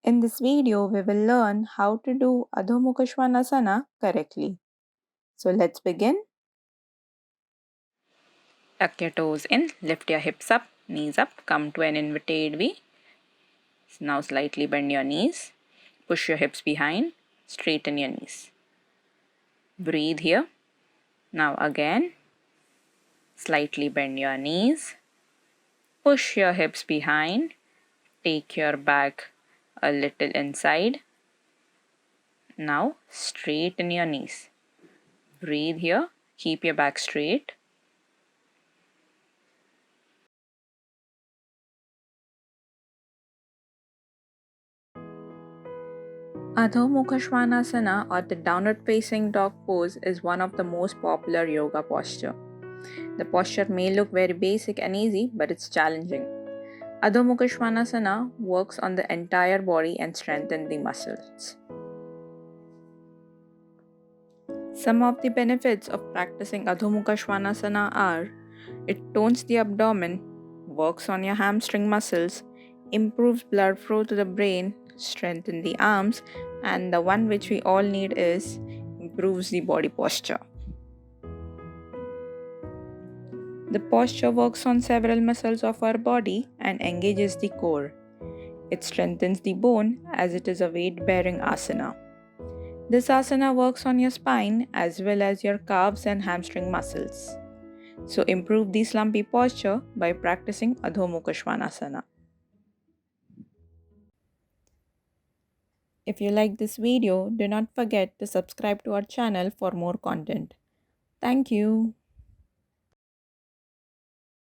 In this video, we will learn how to do Adho Mukha Svanasana correctly. So let's begin. Tuck your toes in, lift your hips up, knees up, come to an inverted V. Now slightly bend your knees, push your hips behind, straighten your knees. Breathe here. Now again, slightly bend your knees, push your hips behind, take your back a little inside. Now straighten your knees. Breathe here, keep your back straight. Adho Mukha Svanasana, or the downward facing dog pose, is one of the most popular yoga posture. The posture may look very basic and easy, but it's challenging. Adho Mukha Svanasana works on the entire body and strengthens the muscles. Some of the benefits of practicing Adho Mukha Svanasana are: it tones the abdomen, works on your hamstring muscles, improves blood flow to the brain, strengthens the arms, and the one which we all need is improves the body posture. The posture works on several muscles of our body and engages the core. It strengthens the bone as it is a weight-bearing asana. This asana works on your spine as well as your calves and hamstring muscles. So improve the slumpy posture by practicing Adho Mukha Svanasana. If you like this video, do not forget to subscribe to our channel for more content. Thank you.